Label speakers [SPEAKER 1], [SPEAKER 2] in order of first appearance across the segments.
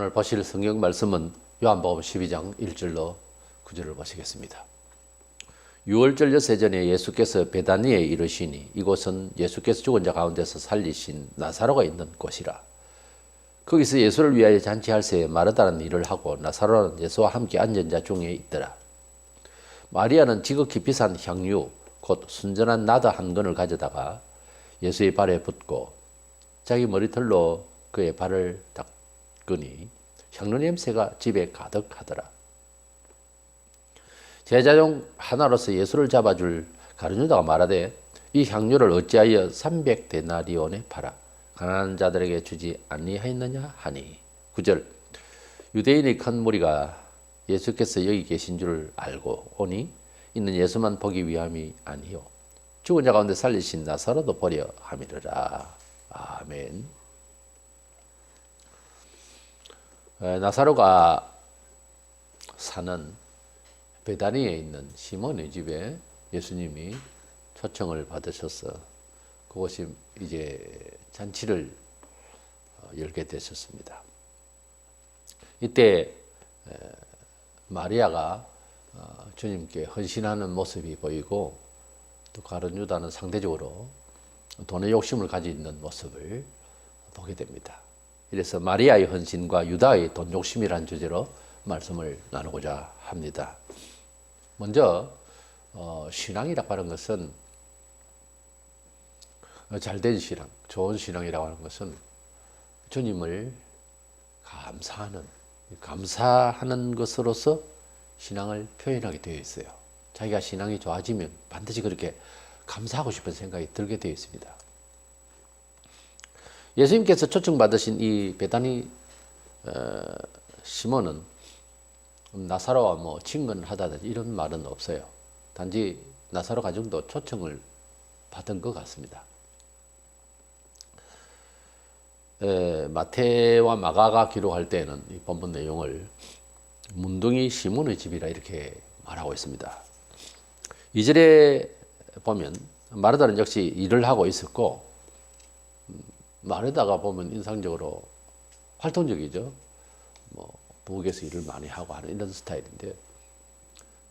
[SPEAKER 1] 오늘 보실 성경 말씀은 요한복음 12장 1절로 9절을 보시겠습니다. 유월절 여세 전에 예수께서 베다니에 이르시니 이곳은 예수께서 죽은 자 가운데서 살리신 나사로가 있는 곳이라. 거기서 예수를 위하여 잔치할 새에 마르다는 일을 하고 나사로는 예수와 함께 앉은 자 중에 있더라. 마리아는 지극히 비싼 향유 곧 순전한 나드 한 건을 가져다가 예수의 발에 붓고 자기 머리털로 그의 발을 닦으니 향유 냄새가 집에 가득하더라. 제자 중 하나로서 예수를 잡아줄 가룟유다가 말하되 이 향유를 어찌하여 300데나리온에 팔아 가난한 자들에게 주지 아니하였느냐 하니. 9절 유대인의 큰 무리가 예수께서 여기 계신 줄 알고 오니 이는 예수만 보기 위함이 아니요 죽은 자 가운데 살리신 나사로도 보려 함이르라. 아멘. 나사로가 사는 베다니에 있는 시몬의 집에 예수님이 초청을 받으셔서 그곳이 이제 잔치를 열게 되셨습니다. 이때 마리아가 주님께 헌신하는 모습이 보이고 또 가룟유다는 상대적으로 돈의 욕심을 가지고 있는 모습을 보게 됩니다. 이래서 마리아의 헌신과 유다의 돈 욕심이라는 주제로 말씀을 나누고자 합니다. 먼저 신앙이라고 하는 것은 잘된 신앙, 좋은 신앙이라고 하는 것은 주님을 감사하는 것으로서 신앙을 표현하게 되어 있어요. 자기가 신앙이 좋아지면 반드시 그렇게 감사하고 싶은 생각이 들게 되어 있습니다. 예수님께서 초청받으신 이 베다니 시몬은 나사로와 친근을 하다든지 이런 말은 없어요. 단지 나사로 가정도 초청을 받은 것 같습니다. 마태와 마가가 기록할 때는 이 본문 내용을 문둥이 시몬의 집이라 이렇게 말하고 있습니다. 2절에 보면 마르다는 역시 일을 하고 있었고 마르다가 보면 인상적으로 활동적이죠. 부엌에서 일을 많이 하고 하는 이런 스타일인데,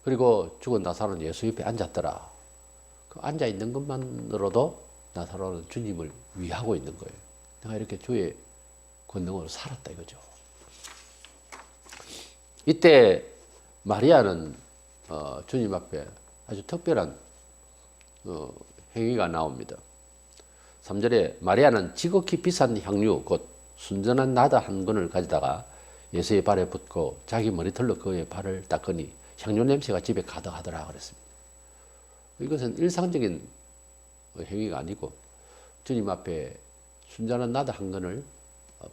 [SPEAKER 1] 그리고 죽은 나사로는 예수 옆에 앉았더라. 그 앉아 있는 것만으로도 나사로는 주님을 위하고 있는 거예요. 내가 이렇게 주의 권능으로 살았다 이거죠. 이때 마리아는 주님 앞에 아주 특별한 행위가 나옵니다. 3절에 마리아는 지극히 비싼 향유 곧 순전한 나드 한 건을 가져다가 예수의 발에 붓고 자기 머리털로 그의 발을 닦으니 향유 냄새가 집에 가득하더라 그랬습니다. 이것은 일상적인 행위가 아니고 주님 앞에 순전한 나드 한 건을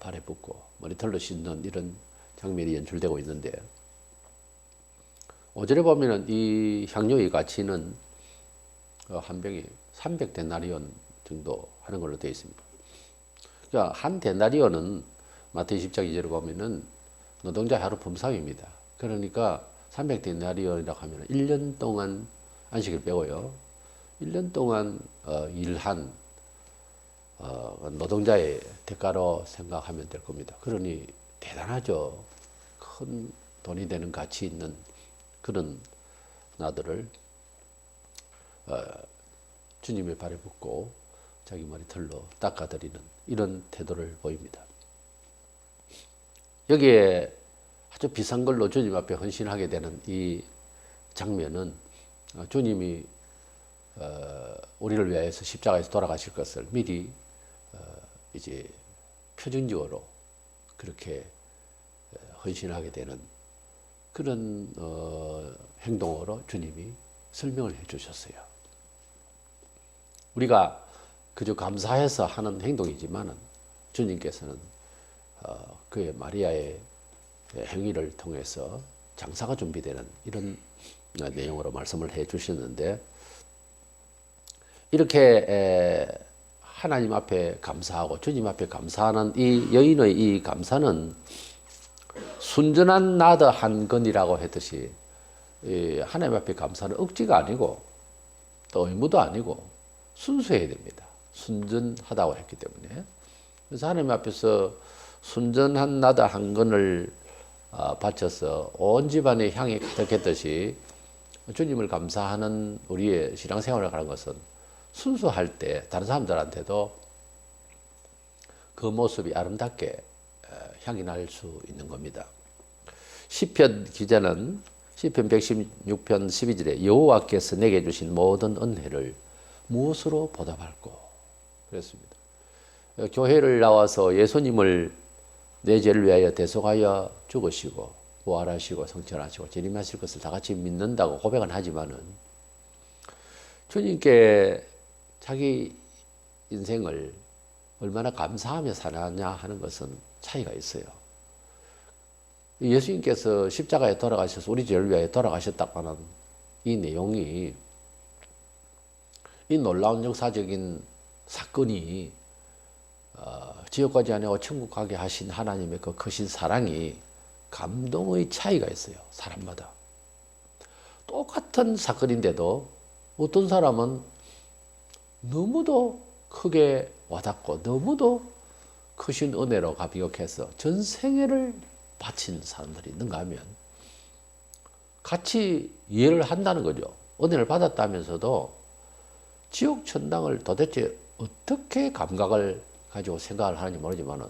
[SPEAKER 1] 발에 붓고 머리털로 씻는 이런 장면이 연출되고 있는데, 5절에 보면은 이 향유의 가치는 한 병이 300데나리온 정도 하는 걸로 되어 있습니다. 그러니까 한 데나리온은 마태 10장 2절에 보면은 노동자 하루 품삯입니다. 그러니까 300데나리온이라고 하면 1년 동안 안식을 빼고요. 1년 동안 일한 노동자의 대가로 생각하면 될 겁니다. 그러니 대단하죠. 큰 돈이 되는 가치 있는 그런 나들을 주님의 발에 붓고 자기 머리털로 닦아드리는 이런 태도를 보입니다. 여기에 아주 비싼 걸로 주님 앞에 헌신하게 되는 이 장면은 주님이 우리를 위하여서 십자가에서 돌아가실 것을 미리 이제 표징적으로 그렇게 헌신하게 되는 그런 행동으로 주님이 설명을 해 주셨어요. 우리가 그저 감사해서 하는 행동이지만 주님께서는 그의 마리아의 행위를 통해서 장사가 준비되는 이런 내용으로 말씀을 해 주셨는데, 이렇게 하나님 앞에 감사하고 주님 앞에 감사하는 이 여인의 이 감사는 순전한 나드 한 건이라고 했듯이 하나님 앞에 감사는 억지가 아니고 또 의무도 아니고 순수해야 됩니다. 순전하다고 했기 때문에. 그래서 하나님 앞에서 순전한 나다 한 근을 바쳐서 온 집안에 향이 가득했듯이 주님을 감사하는 우리의 신앙생활을 하는 것은 순수할 때 다른 사람들한테도 그 모습이 아름답게 향이 날 수 있는 겁니다. 시편 기자는 시편 116편 12절에 여호와께서 내게 주신 모든 은혜를 무엇으로 보답할꼬 그랬습니다. 교회를 나와서 예수님을 내 죄를 위하여 대속하여 죽으시고 부활하시고 성천하시고 재림하실 것을 다 같이 믿는다고 고백은 하지만은 주님께 자기 인생을 얼마나 감사하며 사느냐 하는 것은 차이가 있어요. 예수님께서 십자가에 돌아가셔서 우리 죄를 위하여 돌아가셨다고 하는 이 내용이, 이 놀라운 역사적인 사건이 지옥 가지 아니하고 천국 가게 하신 하나님의 그 크신 사랑이 감동의 차이가 있어요. 사람마다. 똑같은 사건인데도 어떤 사람은 너무도 크게 와닿고 너무도 크신 은혜로 감격해서 전생애를 바친 사람들이 있는가 하면 같이 이해를 한다는 거죠. 은혜를 받았다면서도 지옥 천당을 도대체 어떻게 감각을 가지고 생각을 하는지 모르지만은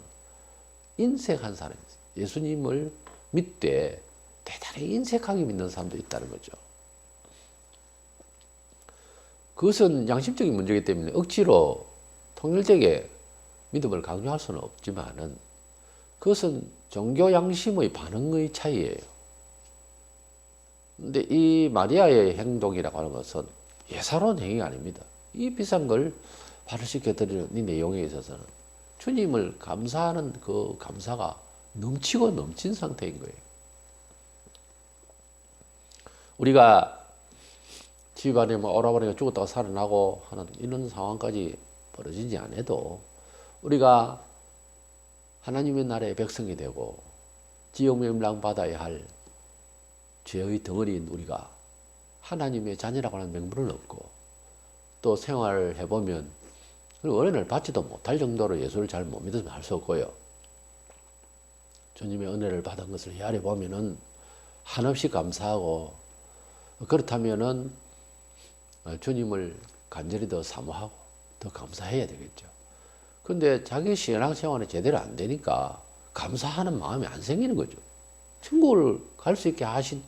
[SPEAKER 1] 인색한 사람이 있어요. 예수님을 믿되 대단히 인색하게 믿는 사람도 있다는 거죠. 그것은 양심적인 문제이기 때문에 억지로 통일되게 믿음을 강요할 수는 없지만은 그것은 종교 양심의 반응의 차이예요. 근데 이 마리아의 행동이라고 하는 것은 예사로운 행위가 아닙니다. 이 비싼 걸 발휘시켜드리는 이 내용에 있어서는 주님을 감사하는 그 감사가 넘치고 넘친 상태인 거예요. 우리가 집안에 뭐 오라버니가 죽었다가 살아나고 하는 이런 상황까지 벌어지지 않아도 우리가 하나님의 나라의 백성이 되고 지옥명령 받아야 할 죄의 덩어리인 우리가 하나님의 자녀라고 하는 명분을 얻고 또 생활을 해보면 은혜를 받지도 못할 정도로 예수를 잘 못 믿으면 할 수 없고요. 주님의 은혜를 받은 것을 헤아려 보면은 한없이 감사하고 그렇다면은 주님을 간절히 더 사모하고 더 감사해야 되겠죠. 근데 자기 신앙생활이 제대로 안 되니까 감사하는 마음이 안 생기는 거죠. 천국을 갈 수 있게 하신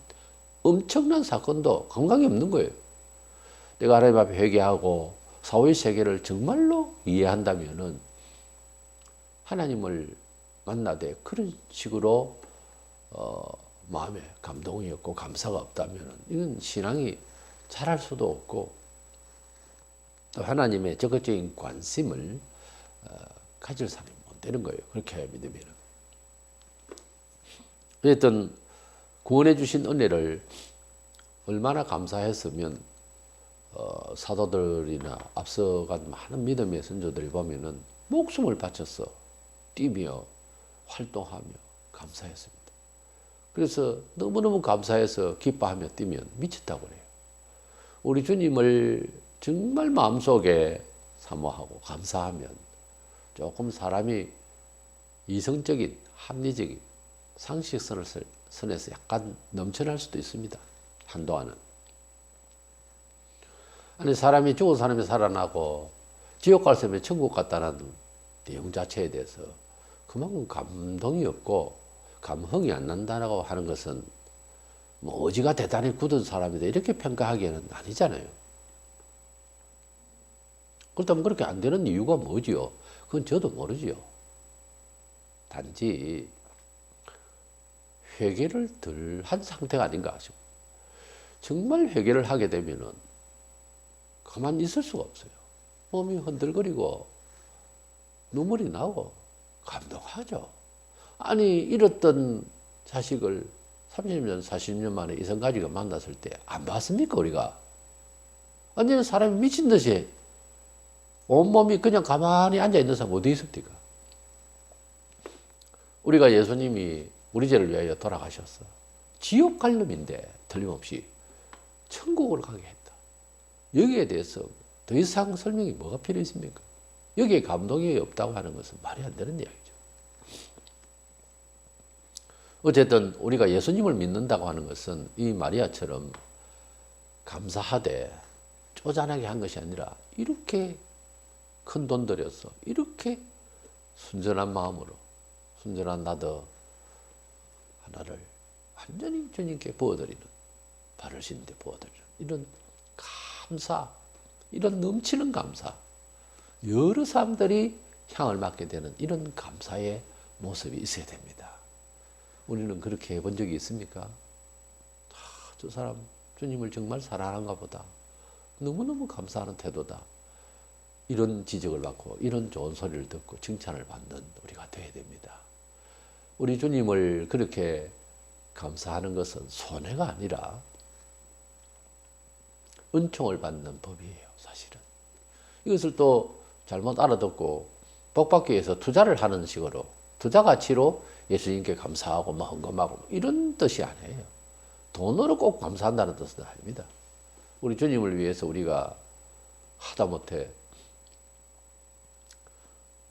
[SPEAKER 1] 엄청난 사건도 감각이 없는 거예요. 내가 하나님 앞에 회개하고 사후의 세계를 정말로 이해한다면은 하나님을 만나되 그런 식으로 마음에 감동이 없고 감사가 없다면은 이건 신앙이 잘할 수도 없고 또 하나님의 적극적인 관심을 가질 사람이 못 되는 거예요. 그렇게 믿으면. 어쨌든 구원해 주신 은혜를 얼마나 감사했으면 사도들이나 앞서간 많은 믿음의 선조들이 보면은 목숨을 바쳐서 뛰며 활동하며 감사했습니다. 그래서 너무너무 감사해서 기뻐하며 뛰면 미쳤다고 그래요. 우리 주님을 정말 마음속에 사모하고 감사하면 조금 사람이 이성적인 합리적인 상식선에서 약간 넘쳐날 수도 있습니다. 한동안은. 아니 사람이 죽은 사람이 살아나고 지옥 갈 사람이 천국 갔다는 내용 자체에 대해서 그만큼 감동이 없고 감흥이 안 난다고 하는 것은 뭐 의지가 대단히 굳은 사람이다 이렇게 평가하기에는 아니잖아요. 그렇다면 그렇게 안 되는 이유가 뭐지요? 그건 저도 모르지요. 단지 회개를 덜 한 상태가 아닌가 싶어요. 정말 회개를 하게 되면은 가만히 있을 수가 없어요. 몸이 흔들거리고 눈물이 나고 감동하죠. 아니 잃었던 자식을 30년, 40년 만에 이성가지가 만났을 때 안 봤습니까 우리가? 완전히 사람이 미친 듯이 온몸이 그냥 가만히 앉아있는 사람 어디 있습니까? 우리가 예수님이 우리 죄를 위하여 돌아가셨어. 지옥 갈 놈인데 틀림없이 천국을 가게 했다. 여기에 대해서 더 이상 설명이 뭐가 필요 있습니까? 여기에 감동이 없다고 하는 것은 말이 안 되는 이야기죠. 어쨌든 우리가 예수님을 믿는다고 하는 것은 이 마리아처럼 감사하되 쪼잔하게 한 것이 아니라 이렇게 큰 돈 들여서 이렇게 순전한 마음으로 순전한 나더 하나를 완전히 주님께 부어드리는, 발을 씻는데 부어드리는 이런 감사, 이런 넘치는 감사, 여러 사람들이 향을 맡게 되는 이런 감사의 모습이 있어야 됩니다. 우리는 그렇게 해본 적이 있습니까? 저 사람 주님을 정말 사랑하는가 보다. 너무너무 감사하는 태도다. 이런 지적을 받고 이런 좋은 소리를 듣고 칭찬을 받는 우리가 되어야 됩니다. 우리 주님을 그렇게 감사하는 것은 손해가 아니라 은총을 받는 법이에요, 사실은. 이것을 또 잘못 알아듣고 복받기 위해서 투자를 하는 식으로, 투자 가치로 예수님께 감사하고 뭐 헌금하고 이런 뜻이 아니에요. 돈으로 꼭 감사한다는 뜻은 아닙니다. 우리 주님을 위해서 우리가 하다못해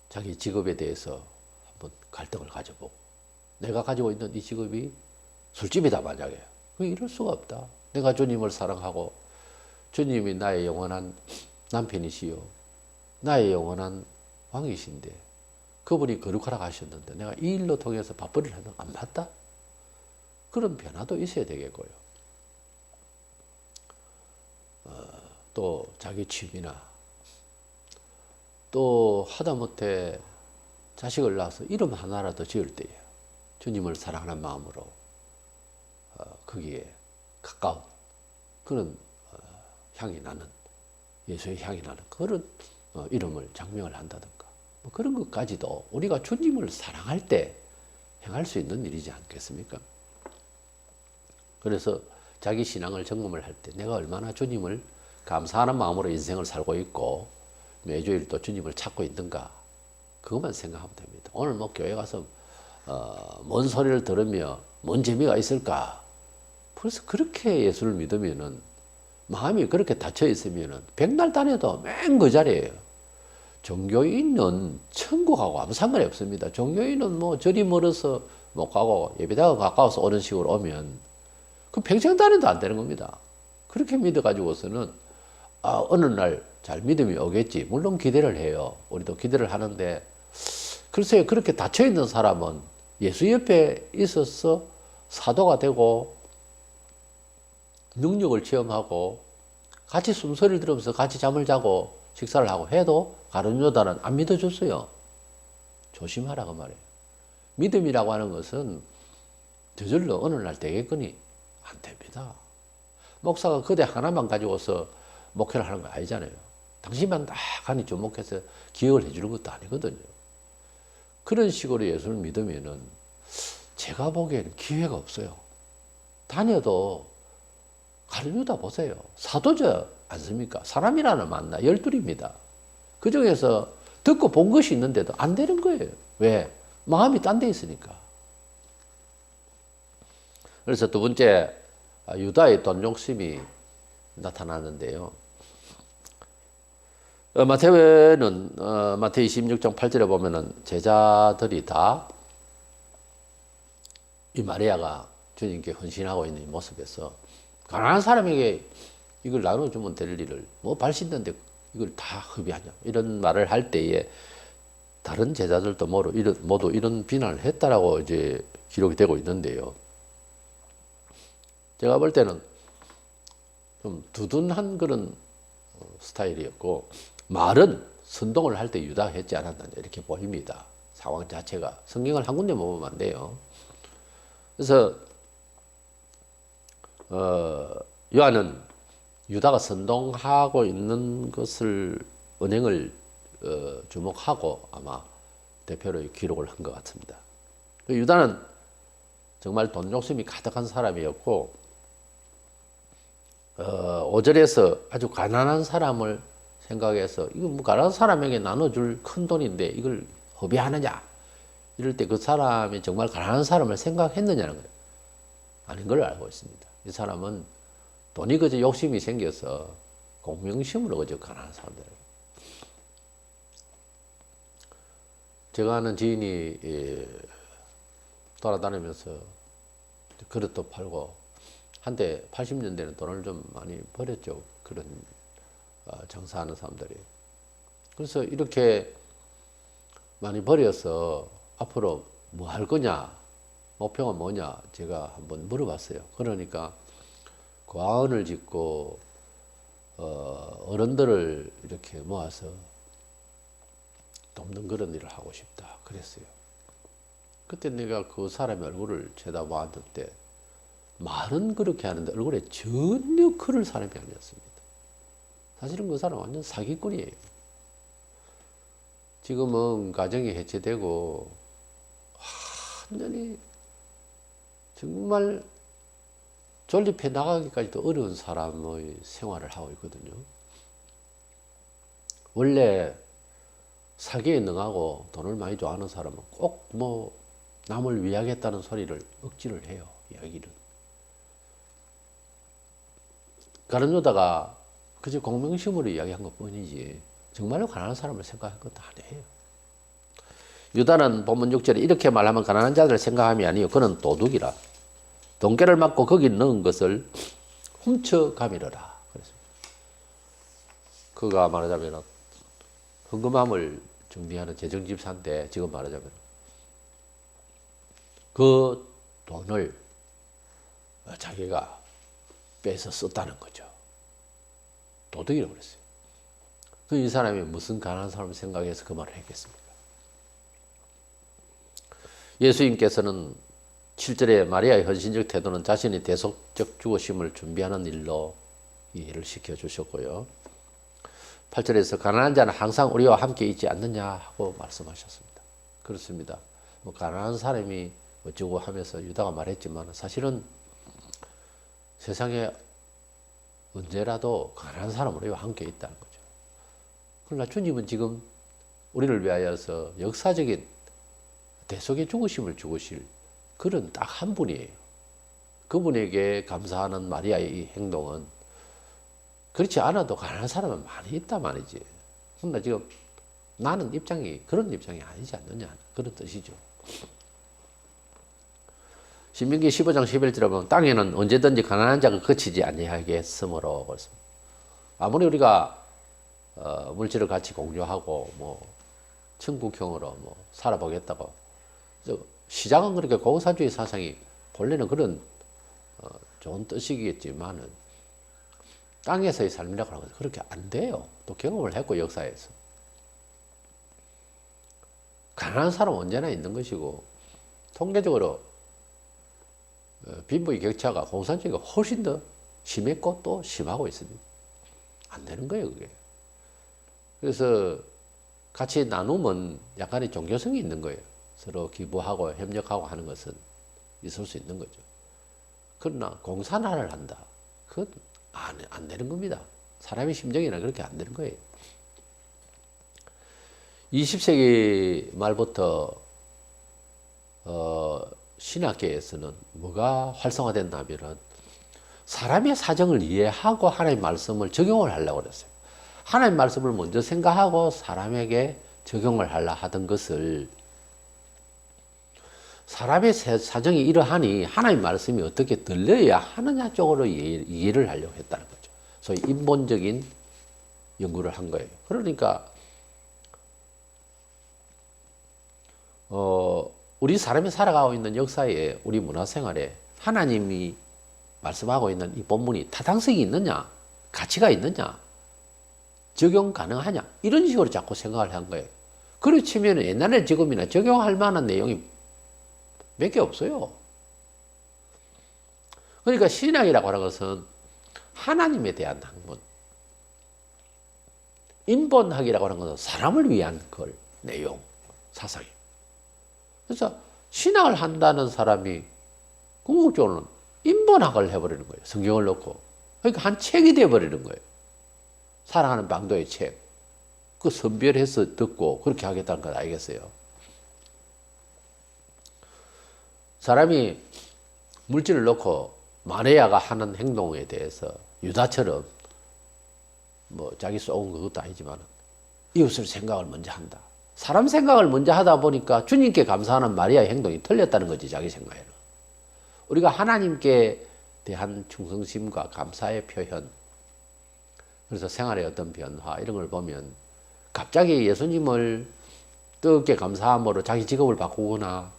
[SPEAKER 1] 자기 직업에 대해서 한번 갈등을 가져보고, 내가 가지고 있는 이 직업이 술집이다 만약에, 이럴 수가 없다. 내가 주님을 사랑하고 주님이 나의 영원한 남편이시요 나의 영원한 왕이신데 그분이 거룩하라고 하셨는데 내가 이 일로 통해서 밥벌이를 하는 안 맞다? 그런 변화도 있어야 되겠고요. 또 자기 취미나 또 하다못해 자식을 낳아서 이름 하나라도 지을 때에 주님을 사랑하는 마음으로 거기에 가까운 그런 향이 나는, 예수의 향이 나는 그런 이름을 장명을 한다든가 뭐 그런 것까지도 우리가 주님을 사랑할 때 행할 수 있는 일이지 않겠습니까? 그래서 자기 신앙을 점검을 할 때 내가 얼마나 주님을 감사하는 마음으로 인생을 살고 있고 매주일 또 주님을 찾고 있는가, 그것만 생각하면 됩니다. 오늘 뭐 교회 가서 뭔 소리를 들으며 뭔 재미가 있을까? 벌써 그렇게 예수를 믿으면은, 마음이 그렇게 닫혀 있으면은 백날 다녀도 맨 그 자리예요. 종교인은 천국하고 아무 상관이 없습니다. 종교인은 뭐 저리 멀어서 못 가고 예배당가 가까워서 오는 식으로 오면 그 평생 다녀도 안 되는 겁니다. 그렇게 믿어가지고서는 어느 날 잘 믿음이 오겠지. 물론 기대를 해요. 우리도 기대를 하는데, 글쎄요, 그렇게 닫혀있는 사람은 예수 옆에 있어서 사도가 되고 능력을 체험하고 같이 숨소리를 들으면서 같이 잠을 자고 식사를 하고 해도 가룟 유다는 안 믿어줬어요. 조심하라고 말이에요. 믿음이라고 하는 것은 저절로 어느 날 되겠거니 안 됩니다. 목사가 그대 하나만 가지고서 목회를 하는 거 아니잖아요. 당신만 딱 하니 주목해서 기억을 해주는 것도 아니거든요. 그런 식으로 예수를 믿으면은 제가 보기에는 기회가 없어요. 다녀도 가룟 유다 보세요. 사도지 않습니까? 사람이라는 만나 12입니다. 그 중에서 듣고 본 것이 있는데도 안 되는 거예요. 왜? 마음이 딴 데 있으니까. 그래서 두 번째, 유다의 돈 욕심이 나타나는데요. 마태는 마태 26장 8절에 보면은 제자들이 다 이 마리아가 주님께 헌신하고 있는 이 모습에서 가난한 사람에게 이걸 나눠주면 될 일을 뭐 발 씻는데 이걸 다 허비하냐 이런 말을 할 때에 다른 제자들도 모두 이런 비난을 했다라고 이제 기록이 되고 있는데요. 제가 볼 때는 좀 두둔한 그런 스타일이었고, 말은 선동을 할 때 유다가 했지 않았나 이렇게 보입니다. 상황 자체가. 성경을 한 군데 보면 안 돼요. 그래서 요한은 유다가 선동하고 있는 것을 은행을 주목하고 아마 대표로 기록을 한 것 같습니다. 유다는 정말 돈 욕심이 가득한 사람이었고 5절에서 아주 가난한 사람을 생각해서 이거 뭐 가난한 사람에게 나눠줄 큰 돈인데 이걸 허비하느냐 이럴 때 그 사람이 정말 가난한 사람을 생각했느냐는 거예요. 아닌 걸 알고 있습니다. 이 사람은 돈이 그저 욕심이 생겨서 공명심으로 그저 가난한 사람들이에요. 제가 아는 지인이 돌아다니면서 그릇도 팔고 한때 80년대는 돈을 좀 많이 벌였죠. 그런 장사하는 사람들이. 그래서 이렇게 많이 벌여서 앞으로 뭐 할 거냐, 목표가 뭐냐 제가 한번 물어봤어요. 그러니까 과언을 짓고 어른들을 이렇게 모아서 돕는 그런 일을 하고 싶다 그랬어요. 그때 내가 그 사람의 얼굴을 쳐다봤는데 말은 그렇게 하는데 얼굴에 전혀 그럴 사람이 아니었습니다. 사실은 그 사람 완전 사기꾼이에요. 지금은 가정이 해체되고 완전히 정말 존립해 나가기까지도 어려운 사람의 생활을 하고 있거든요. 원래 사기에 능하고 돈을 많이 좋아하는 사람은 꼭 뭐 남을 위하겠다는 소리를 억지를 해요. 이야기를. 다른 여자가 그저 공명심으로 이야기한 것 뿐이지 정말로 가난한 사람을 생각한 것도 아니에요. 유다는 본문 6절에 이렇게 말하면 가난한 자들을 생각함이 아니요 그는 도둑이라. 돈깨를 맞고 거기 넣은 것을 훔쳐 가미르라. 그랬습니다. 그가 말하자면 헌금함을 준비하는 재정집사인데 지금 말하자면 그 돈을 자기가 빼서 썼다는 거죠. 도둑이라고 그랬어요. 이 사람이 무슨 가난한 사람을 생각해서 그 말을 했겠습니까? 예수님께서는 7절에 마리아의 헌신적 태도는 자신이 대속적 죽으심을 준비하는 일로 이해를 시켜주셨고요. 8절에서 가난한 자는 항상 우리와 함께 있지 않느냐 하고 말씀하셨습니다. 그렇습니다. 뭐 가난한 사람이 어쩌고 하면서 유다가 말했지만 사실은 세상에 언제라도 가난한 사람은 우리와 함께 있다는 거죠. 그러나 주님은 지금 우리를 위하여서 역사적인 대속의 죽으심을 죽으실 그런 딱 한 분이에요. 그분에게 감사하는 마리아의 이 행동은 그렇지 않아도 가난한 사람은 많이 있단 말이지. 그러나 지금 나는 그런 입장이 아니지 않느냐 그런 뜻이죠. 신명기 15장 11절에 보면 땅에는 언제든지 가난한 자가 그치지 아니하겠으므로 그렇습니다. 아무리 우리가 물질을 같이 공유하고 뭐 천국형으로 뭐 살아보겠다고 시작은 그렇게 공산주의 사상이 본래는 그런 좋은 뜻이겠지만은 땅에서의 삶이라고 하는 것은 그렇게 안 돼요. 또 경험을 했고 역사에서 가난한 사람은 언제나 있는 것이고 통계적으로 빈부의 격차가 공산주의가 훨씬 더 심했고 또 심하고 있습니다. 안 되는 거예요 그게. 그래서 같이 나누면 약간의 종교성이 있는 거예요. 서로 기부하고 협력하고 하는 것은 있을 수 있는 거죠. 그러나 공산화를 한다. 그건 안 되는 겁니다. 사람의 심정이나 그렇게 안 되는 거예요. 20세기 말부터 신학계에서는 뭐가 활성화됐냐면 사람의 사정을 이해하고 하나님의 말씀을 적용을 하려고 그랬어요. 하나님의 말씀을 먼저 생각하고 사람에게 적용을 하려 하던 것을 사람의 사정이 이러하니 하나님의 말씀이 어떻게 들려야 하느냐 쪽으로 이해를 하려고 했다는 거죠. 소위 인본적인 연구를 한 거예요. 그러니까 우리 사람이 살아가고 있는 역사에 우리 문화생활에 하나님이 말씀하고 있는 이 본문이 타당성이 있느냐 가치가 있느냐 적용 가능하냐 이런 식으로 자꾸 생각을 한 거예요. 그렇지만 옛날에 지금이나 적용할 만한 내용이 몇 개 없어요. 그러니까 신앙이라고 하는 것은 하나님에 대한 학문, 인본학이라고 하는 것은 사람을 위한 걸 내용, 사상이에요. 그래서 신앙을 한다는 사람이 궁극적으로는 인본학을 해버리는 거예요. 성경을 놓고. 그러니까 한 책이 되어버리는 거예요. 사랑하는 방도의 책. 그 선별해서 듣고 그렇게 하겠다는 건 알겠어요. 사람이 물질을 놓고 마리아가 하는 행동에 대해서 유다처럼 뭐 자기 쏘은 그것도 아니지만 이웃을 생각을 먼저 한다. 사람 생각을 먼저 하다 보니까 주님께 감사하는 마리아의 행동이 틀렸다는 거지 자기 생각에는. 우리가 하나님께 대한 충성심과 감사의 표현, 그래서 생활의 어떤 변화 이런 걸 보면 갑자기 예수님을 뜨겁게 감사함으로 자기 직업을 바꾸거나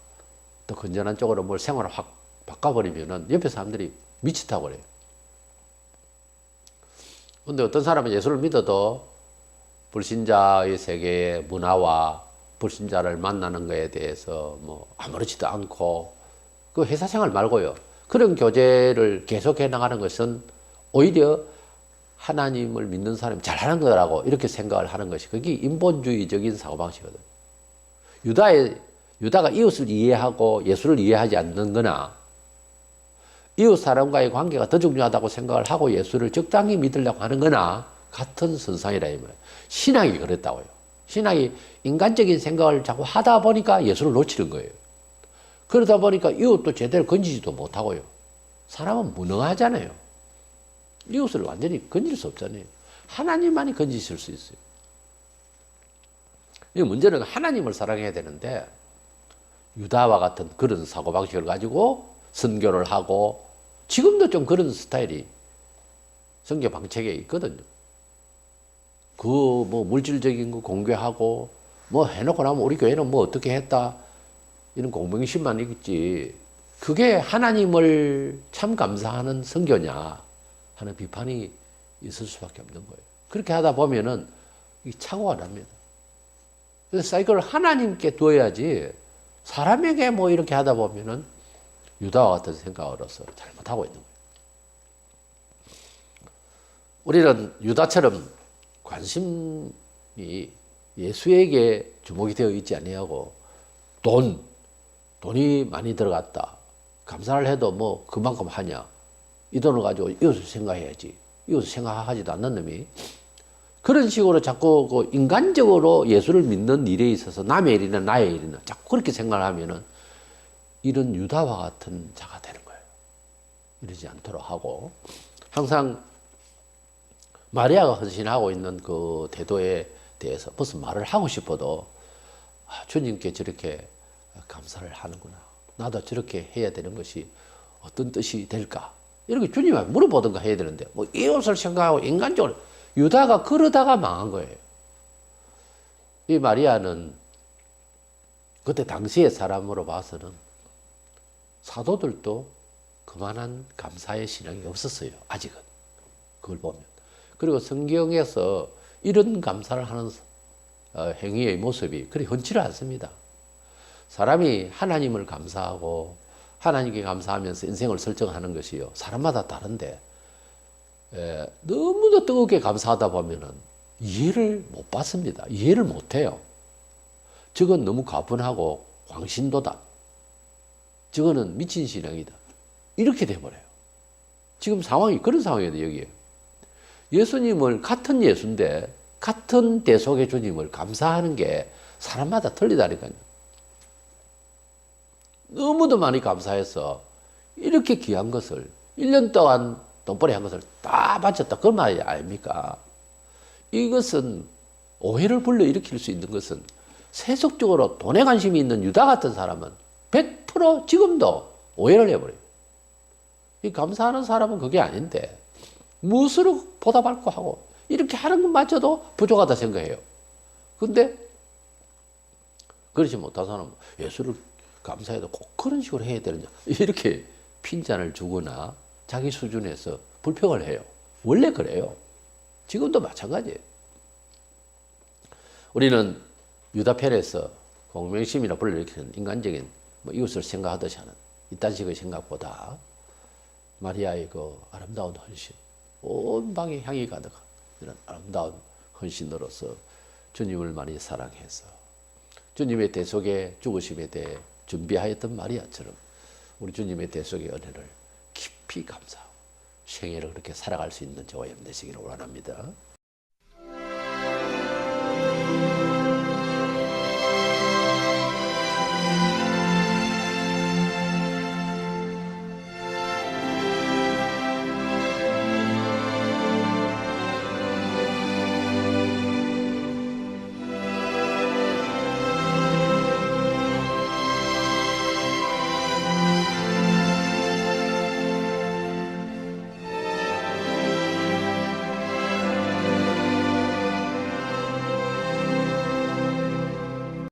[SPEAKER 1] 또 건전한 쪽으로 뭘 생활을 확 바꿔버리면은 옆에 사람들이 미치다고 그래요. 근데 어떤 사람은 예수를 믿어도 불신자의 세계의 문화와 불신자를 만나는 것에 대해서 뭐 아무렇지도 않고 그 회사 생활 말고요. 그런 교제를 계속해 나가는 것은 오히려 하나님을 믿는 사람이 잘하는 거라고 이렇게 생각을 하는 것이 그게 인본주의적인 사고방식이거든. 유다가 이웃을 이해하고 예수를 이해하지 않는 거나 이웃 사람과의 관계가 더 중요하다고 생각을 하고 예수를 적당히 믿으려고 하는 거나 같은 선상이라 이 말이에요. 신학이 그랬다고요. 신학이 인간적인 생각을 자꾸 하다 보니까 예수를 놓치는 거예요. 그러다 보니까 이웃도 제대로 건지지도 못하고요. 사람은 무능하잖아요. 이웃을 완전히 건질 수 없잖아요. 하나님만이 건지실 수 있어요. 이 문제는 하나님을 사랑해야 되는데 유다와 같은 그런 사고방식을 가지고 선교를 하고 지금도 좀 그런 스타일이 선교 방책에 있거든요. 그 뭐 물질적인 거 공개하고 뭐 해놓고 나면 우리 교회는 뭐 어떻게 했다 이런 공병심만 있지 그게 하나님을 참 감사하는 선교냐 하는 비판이 있을 수밖에 없는 거예요. 그렇게 하다 보면은 이 착오가 납니다. 그래서 사이클을 하나님께 두어야지 사람에게 뭐 이렇게 하다 보면은 유다와 같은 생각으로서 잘못하고 있는 거예요. 우리는 유다처럼 관심이 예수에게 주목이 되어 있지 아니하고 돈이 많이 들어갔다. 감사를 해도 뭐 그만큼 하냐. 이 돈을 가지고 이웃을 생각해야지. 이웃을 생각하지도 않는 놈이 그런 식으로 자꾸 그 인간적으로 예수를 믿는 일에 있어서 남의 일이나 나의 일이나 자꾸 그렇게 생각을 하면은 이런 유다와 같은 자가 되는 거예요. 이러지 않도록 하고 항상 마리아가 헌신하고 있는 그 태도에 대해서 무슨 말을 하고 싶어도 주님께 저렇게 감사를 하는구나. 나도 저렇게 해야 되는 것이 어떤 뜻이 될까? 이렇게 주님한테 물어보든가 해야 되는데 뭐 이웃을 생각하고 인간적으로 유다가 그러다가 망한 거예요. 이 마리아는 그때 당시의 사람으로 봐서는 사도들도 그만한 감사의 신앙이 없었어요. 아직은. 그걸 보면. 그리고 성경에서 이런 감사를 하는 행위의 모습이 그리 흔치를 않습니다. 사람이 하나님을 감사하고 하나님께 감사하면서 인생을 설정하는 것이요. 사람마다 다른데 너무도 뜨겁게 감사하다 보면은 이해를 못 받습니다. 이해를 못 해요. 저건 너무 가분하고 광신도다. 저거는 미친 신앙이다. 이렇게 돼버려요. 지금 상황이 그런 상황이에요. 여기에. 예수님을 같은 예수인데 같은 대속의 주님을 감사하는 게 사람마다 틀리다니까요. 너무도 많이 감사해서 이렇게 귀한 것을 1년 동안 돈벌이 한 것을 다 바쳤다. 그 말이 아닙니까? 이것은 오해를 불러일으킬 수 있는 것은 세속적으로 돈에 관심이 있는 유다 같은 사람은 100% 지금도 오해를 해버려요. 이 감사하는 사람은 그게 아닌데 무엇으로 보답할 거 하고 이렇게 하는 것마저도 부족하다 생각해요. 근데 그러지 못한 사람은 예수를 감사해도 꼭 그런 식으로 해야 되느냐 이렇게 핀잔을 주거나 자기 수준에서 불평을 해요. 원래 그래요. 지금도 마찬가지예요. 우리는 유다 편에서 공명심이라 불러일으키는 인간적인 뭐 이웃을 생각하듯이 하는 이딴 식의 생각보다 마리아의 그 아름다운 헌신 온 방에 향이 가득한 이런 아름다운 헌신으로서 주님을 많이 사랑해서 주님의 대속의 죽으심에 대해 준비하였던 마리아처럼 우리 주님의 대속의 은혜를 깊이 감사하고 생애를 그렇게 살아갈 수 있는 저와 여러분 되시기를 원합니다.